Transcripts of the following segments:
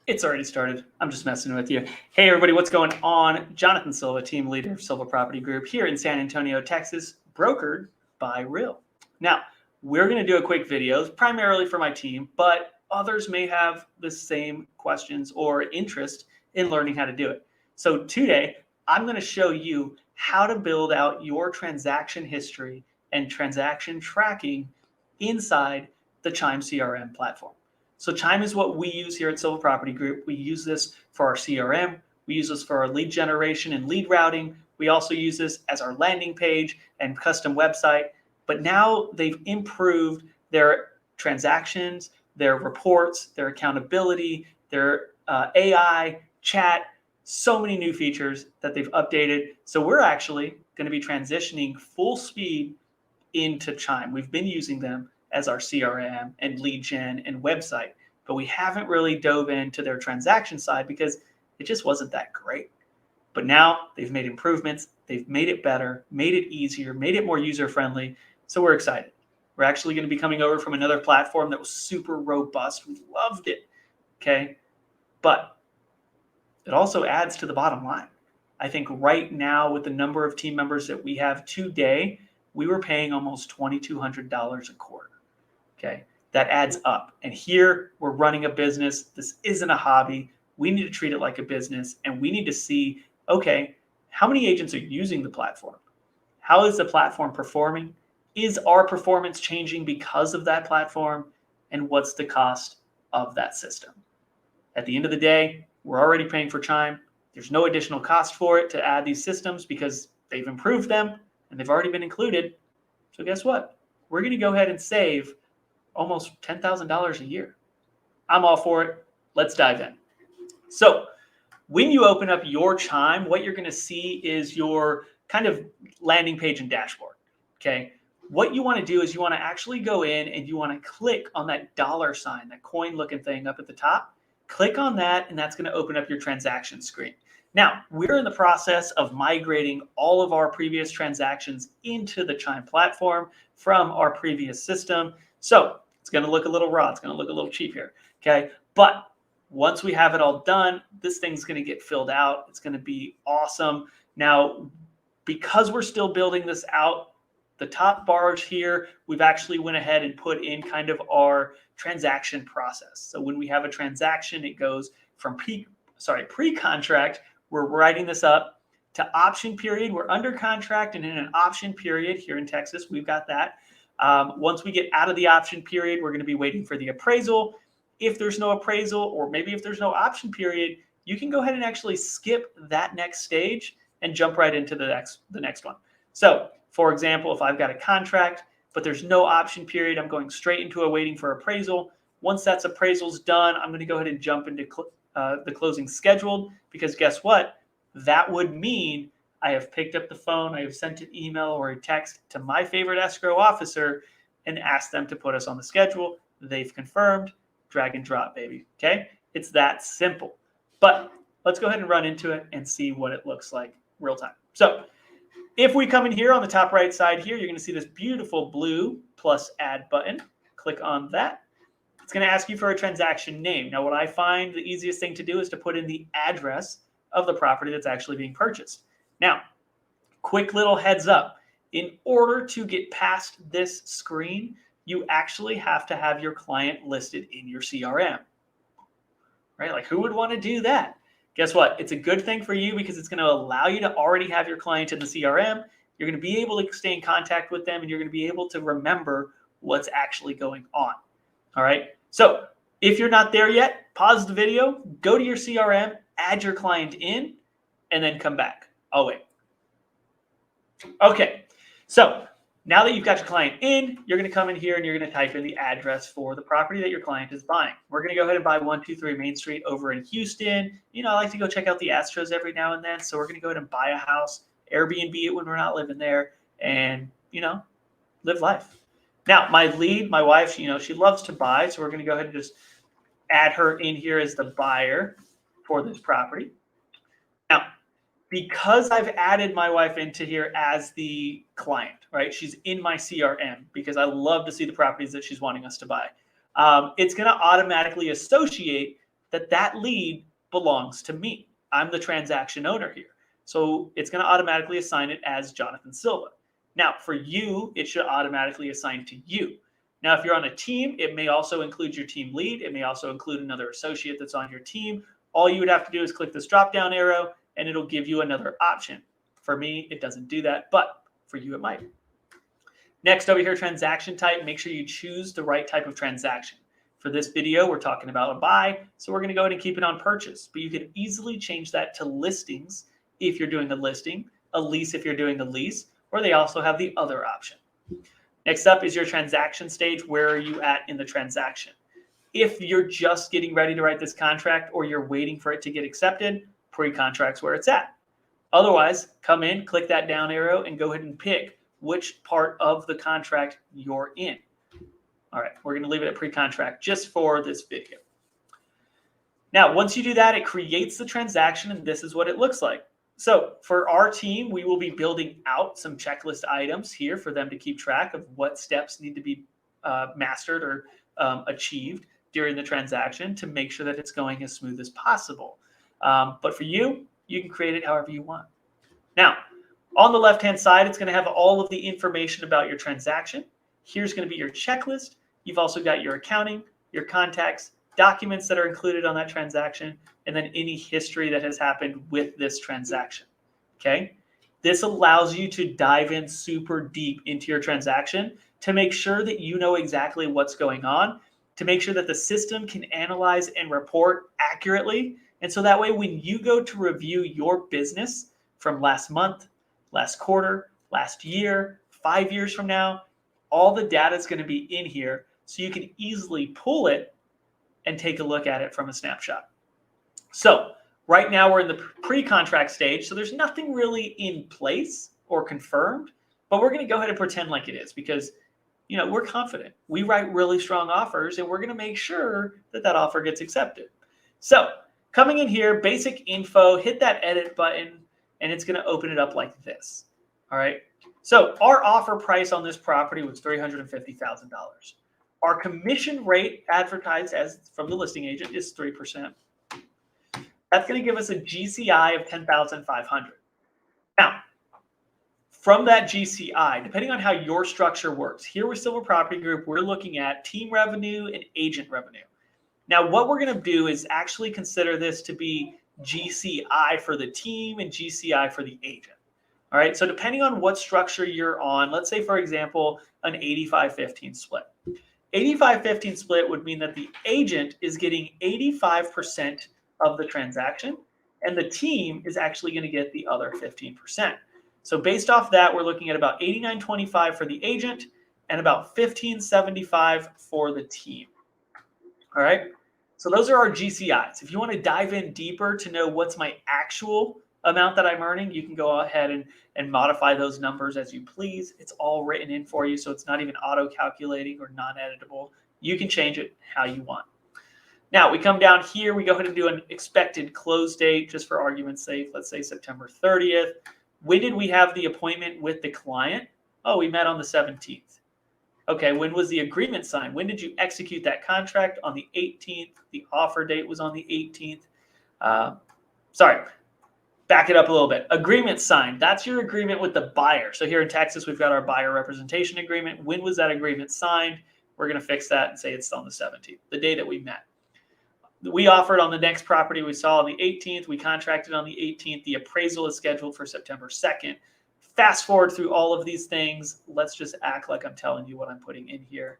It's already started. I'm just messing with you. Hey, everybody, what's going on? Jonathan Silva, team leader of Silva Property Group here in San Antonio, Texas, brokered by Real. Now, we're going to do a quick video, primarily for my team, but others may have the same questions or interest in learning how to do it. So today, I'm going to show you how to build out your transaction history and transaction tracking inside the Chime CRM platform. So Chime is what we use here at Silva Property Group. We use this for our CRM. We use this for our lead generation and lead routing. We also use this as our landing page and custom website. But now they've improved their transactions, their reports, their accountability, their AI, chat, so many new features that they've updated. So we're actually going to be transitioning full speed into Chime. We've been using them as our CRM and lead gen and website, but we haven't really dove into their transaction side because it just wasn't that great. But now they've made improvements, they've made it better, made it easier, made it more user-friendly. So we're excited. We're actually going to be coming over from another platform that was super robust. We loved it, okay? But it also adds to the bottom line. I think right now with the number of team members that we have today, we were paying almost $2,200 a quarter. Okay, that adds up. And here we're running a business. This isn't a hobby. We need to treat it like a business, and we need to see, okay, how many agents are using the platform? How is the platform performing? Is our performance changing because of that platform? And what's the cost of that system? At the end of the day, we're already paying for Chime. There's no additional cost for it to add these systems because they've improved them and they've already been included. So guess what? We're going to go ahead and save almost $10,000 a year. I'm all for it. Let's dive in. So when you open up your Chime, what you're going to see is your kind of landing page and dashboard. Okay. What you want to do is you want to actually go in and you want to click on that dollar sign, that coin looking thing up at the top. Click on that, and that's going to open up your transaction screen. Now, we're in the process of migrating all of our previous transactions into the Chime platform from our previous system. So it's going to look a little raw. It's going to look a little cheap here. Okay. But once we have it all done, this thing's going to get filled out. It's going to be awesome. Now, because we're still building this out, the top bars here, we've actually went ahead and put in kind of our transaction process. So when we have a transaction, it goes from pre-contract, we're writing this up, to option period. We're under contract and in an option period here in Texas. We've got that. Once we get out of the option period, we're going to be waiting for the appraisal. If there's no appraisal, or maybe if there's no option period, you can go ahead and actually skip that next stage and jump right into the next one. So, for example, if I've got a contract, but there's no option period, I'm going straight into a waiting for appraisal. Once that appraisal's done, I'm going to go ahead and jump into the closing scheduled, because guess what? That would mean I have picked up the phone, I have sent an email or a text to my favorite escrow officer and asked them to put us on the schedule. They've confirmed, drag and drop, baby. Okay? It's that simple. But let's go ahead and run into it and see what it looks like real time. So if we come in here on the top right side here, you're going to see this beautiful blue plus add button. Click on that. It's going to ask you for a transaction name. Now, what I find the easiest thing to do is to put in the address of the property that's actually being purchased. Now, quick little heads up. In order to get past this screen, you actually have to have your client listed in your CRM. Right? Like, who would want to do that? Guess what? It's a good thing for you because it's going to allow you to already have your client in the CRM. You're going to be able to stay in contact with them, and you're going to be able to remember what's actually going on. All right. So if you're not there yet, pause the video, go to your CRM, add your client in, and then come back. I'll wait. Okay. So now that you've got your client in, you're going to come in here and you're going to type in the address for the property that your client is buying. We're going to go ahead and buy 123 Main Street over in Houston. You know, I like to go check out the Astros every now and then. So we're going to go ahead and buy a house, Airbnb it when we're not living there, and, you know, live life. Now, my lead, my wife, you know, she loves to buy. So we're going to go ahead and just add her in here as the buyer for this property. Now, because I've added my wife into here as the client, right? She's in my CRM because I love to see the properties that she's wanting us to buy. It's going to automatically associate that that lead belongs to me. I'm the transaction owner here. So it's going to automatically assign it as Jonathan Silva. Now, for you, it should automatically assign to you. Now, if you're on a team, it may also include your team lead. It may also include another associate that's on your team. All you would have to do is click this drop-down arrow, and it'll give you another option. For me, it doesn't do that, but for you, it might. Next, over here, transaction type. Make sure you choose the right type of transaction. For this video, we're talking about a buy, so we're going to go ahead and keep it on purchase. But you could easily change that to listings if you're doing the listing, a lease if you're doing the lease, or they also have the other option. Next up is your transaction stage. Where are you at in the transaction? If you're just getting ready to write this contract or you're waiting for it to get accepted, pre-contract's where it's at. Otherwise, come in, click that down arrow, and go ahead and pick which part of the contract you're in. All right, we're going to leave it at pre-contract just for this video. Now, once you do that, it creates the transaction, and this is what it looks like. So for our team, we will be building out some checklist items here for them to keep track of what steps need to be mastered or achieved during the transaction to make sure that it's going as smooth as possible. But for you, you can create it however you want. Now, on the left-hand side, it's going to have all of the information about your transaction. Here's going to be your checklist. You've also got your accounting, your contacts, documents that are included on that transaction, and then any history that has happened with this transaction, okay? This allows you to dive in super deep into your transaction to make sure that you know exactly what's going on, to make sure that the system can analyze and report accurately. And so that way, when you go to review your business from last month, last quarter, last year, 5 years from now, all the data is going to be in here so you can easily pull it and take a look at it from a snapshot. So right now we're in the pre-contract stage, so there's nothing really in place or confirmed, but we're going to go ahead and pretend like it is because, you know, we're confident. We write really strong offers, and we're going to make sure that that offer gets accepted. So coming in here, basic info, hit that edit button, and it's going to open it up like this. All right. So our offer price on this property was $350,000. Our commission rate advertised as from the listing agent is 3%. That's going to give us a GCI of $10,500. Now, from that GCI, depending on how your structure works, here with Silva Property Group, we're looking at team revenue and agent revenue. Now, what we're going to do is actually consider this to be GCI for the team and GCI for the agent. All right, so depending on what structure you're on, let's say, for example, an 85-15 split. 85-15 split would mean that the agent is getting 85% of the transaction, and the team is actually going to get the other 15%. So based off that, we're looking at about $89.25 for the agent and about $15.75 for the team. All right, so those are our GCIs. If you want to dive in deeper to know what's my actual amount that I'm earning, you can go ahead and modify those numbers as you please. It's all written in for you, so it's not even auto-calculating or non-editable. You can change it how you want. Now, we come down here, we go ahead and do an expected close date, just for argument's sake. Let's say September 30th. When did we have the appointment with the client? Oh, we met on the 17th. Okay, when was the agreement signed? When did you execute that contract? On the 18th. The offer date was on the 18th. Sorry. Back it up a little bit. Agreement signed. That's your agreement with the buyer. So here in Texas, we've got our buyer representation agreement. When was that agreement signed? We're going to fix that and say it's on the 17th, the day that we met. We offered on the next property we saw on the 18th. We contracted on the 18th. The appraisal is scheduled for September 2nd. Fast forward through all of these things. Let's just act like I'm telling you what I'm putting in here.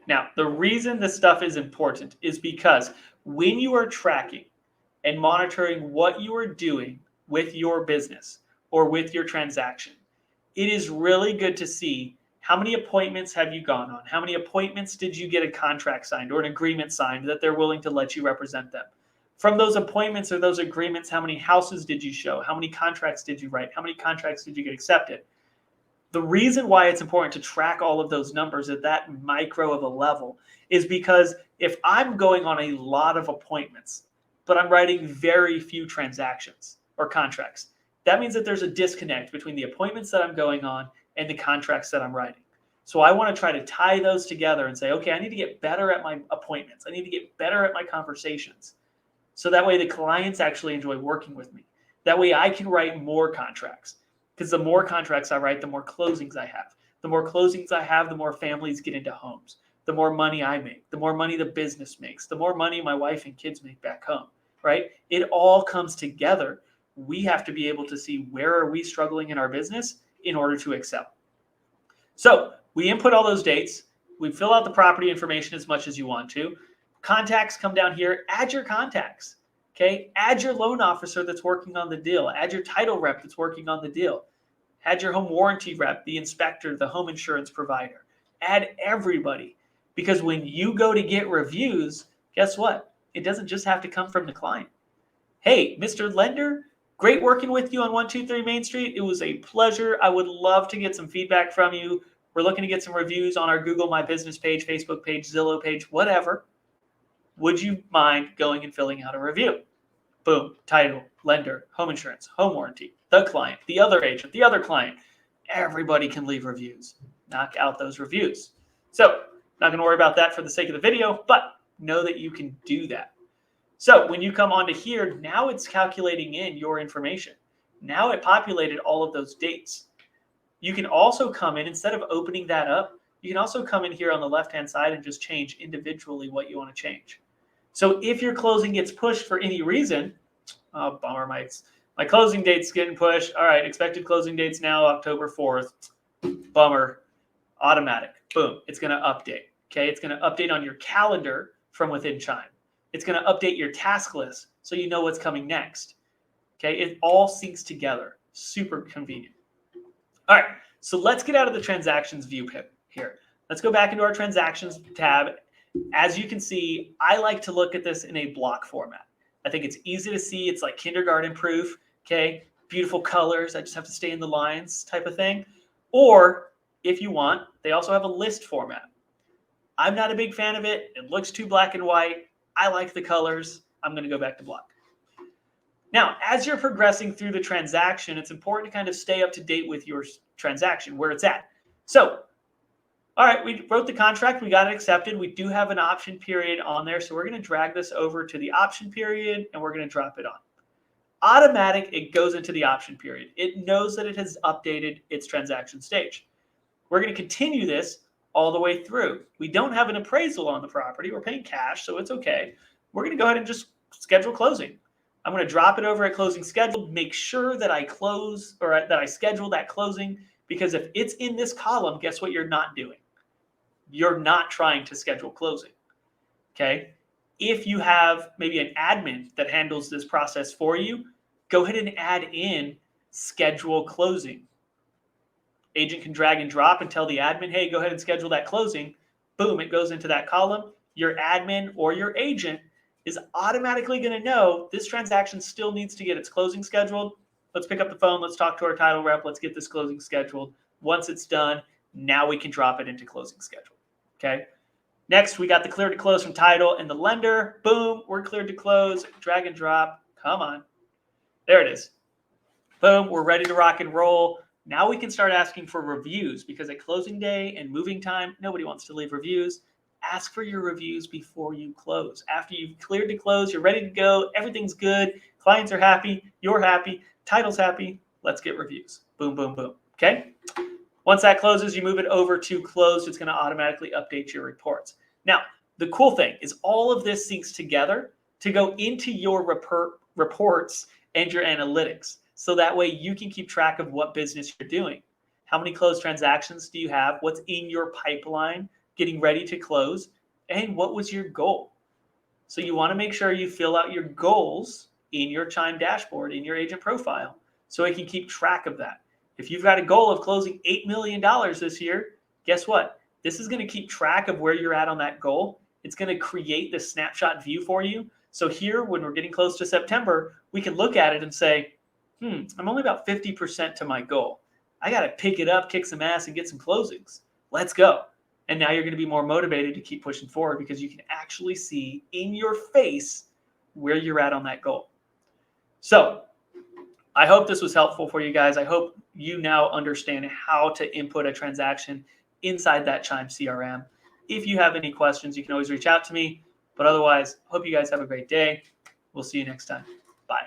Now, the reason this stuff is important is because when you are tracking and monitoring what you are doing with your business or with your transaction, it is really good to see how many appointments have you gone on? How many appointments did you get a contract signed or an agreement signed that they're willing to let you represent them? From those appointments or those agreements, how many houses did you show? How many contracts did you write? How many contracts did you get accepted? The reason why it's important to track all of those numbers at that micro of a level is because if I'm going on a lot of appointments, but I'm writing very few transactions or contracts, that means that there's a disconnect between the appointments that I'm going on and the contracts that I'm writing. So I want to try to tie those together and say, okay, I need to get better at my appointments. I need to get better at my conversations. So that way the clients actually enjoy working with me. That way I can write more contracts, because the more contracts I write, the more closings I have. The more closings I have, the more families get into homes. The more money I make, the more money the business makes, the more money my wife and kids make back home, right? It all comes together. We have to be able to see where are we struggling in our business in order to excel. So we input all those dates. We fill out the property information as much as you want to. Contacts come down here. Add your contacts. Okay. Add your loan officer that's working on the deal. Add your title rep that's working on the deal. Add your home warranty rep, the inspector, the home insurance provider. Add everybody. Because when you go to get reviews, guess what? It doesn't just have to come from the client. Hey, Mr. Lender, great working with you on 123 Main Street. It was a pleasure. I would love to get some feedback from you. We're looking to get some reviews on our Google My Business page, Facebook page, Zillow page, whatever. Would you mind going and filling out a review? Boom, title, lender, home insurance, home warranty, the client, the other agent, the other client. Everybody can leave reviews. Knock out those reviews. So, not going to worry about that for the sake of the video, but know that you can do that. So when you come onto here, now it's calculating in your information. Now it populated all of those dates. You can also come in, instead of opening that up, you can also come in here on the left-hand side and just change individually what you want to change. So if your closing gets pushed for any reason, oh, bummer, my closing date's getting pushed. All right, expected closing date's now October 4th. Bummer. Automatic. Boom. It's going to update. Okay. It's going to update on your calendar from within Chime. It's going to update your task list so you know what's coming next. Okay. It all syncs together. Super convenient. All right. So let's get out of the transactions view here. Let's go back into our transactions tab. As you can see, I like to look at this in a block format. I think it's easy to see. It's like kindergarten proof. Okay. Beautiful colors. I just have to stay in the lines type of thing. Or if you want, they also have a list format. I'm not a big fan of it. It looks too black and white. I like the colors. I'm going to go back to block. Now, as you're progressing through the transaction, it's important to kind of stay up to date with your transaction, where it's at. So, all right, we wrote the contract. We got it accepted. We do have an option period on there. So we're going to drag this over to the option period, and we're going to drop it on. Automatic, it goes into the option period. It knows that it has updated its transaction stage. We're going to continue this all the way through. We don't have an appraisal on the property. We're paying cash, so it's okay. We're going to go ahead and just schedule closing. I'm going to drop it over at closing schedule, make sure that I close or that I schedule that closing, because if it's in this column, guess what you're not doing? You're not trying to schedule closing, okay? If you have maybe an admin that handles this process for you, go ahead and add in schedule closing. Agent can drag and drop and tell the admin, hey, go ahead and schedule that closing. Boom, it goes into that column. Your admin or your agent is automatically going to know this transaction still needs to get its closing scheduled. Let's pick up the phone. Let's talk to our title rep. Let's get this closing scheduled. Once it's done, now we can drop it into closing schedule. Okay. Next, we got the clear to close from title and the lender. Boom, we're cleared to close. Drag and drop. Come on. There it is. Boom, we're ready to rock and roll. Now we can start asking for reviews, because at closing day and moving time, nobody wants to leave reviews. Ask for your reviews before you close. After you've cleared to close, you're ready to go. Everything's good. Clients are happy. You're happy. Title's happy. Let's get reviews. Boom, boom, boom. Okay. Once that closes, you move it over to closed. It's going to automatically update your reports. Now, the cool thing is all of this syncs together to go into your reports and your analytics. So that way you can keep track of what business you're doing. How many closed transactions do you have? What's in your pipeline getting ready to close? And what was your goal? So you want to make sure you fill out your goals in your Chime dashboard, in your agent profile, so it can keep track of that. If you've got a goal of closing $8 million this year, guess what? This is going to keep track of where you're at on that goal. It's going to create this snapshot view for you. So here, when we're getting close to September, we can look at it and say, I'm only about 50% to my goal. I got to pick it up, kick some ass, and get some closings. Let's go. And now you're going to be more motivated to keep pushing forward, because you can actually see in your face where you're at on that goal. So I hope this was helpful for you guys. I hope you now understand how to input a transaction inside that Chime CRM. If you have any questions, you can always reach out to me. But otherwise, hope you guys have a great day. We'll see you next time. Bye.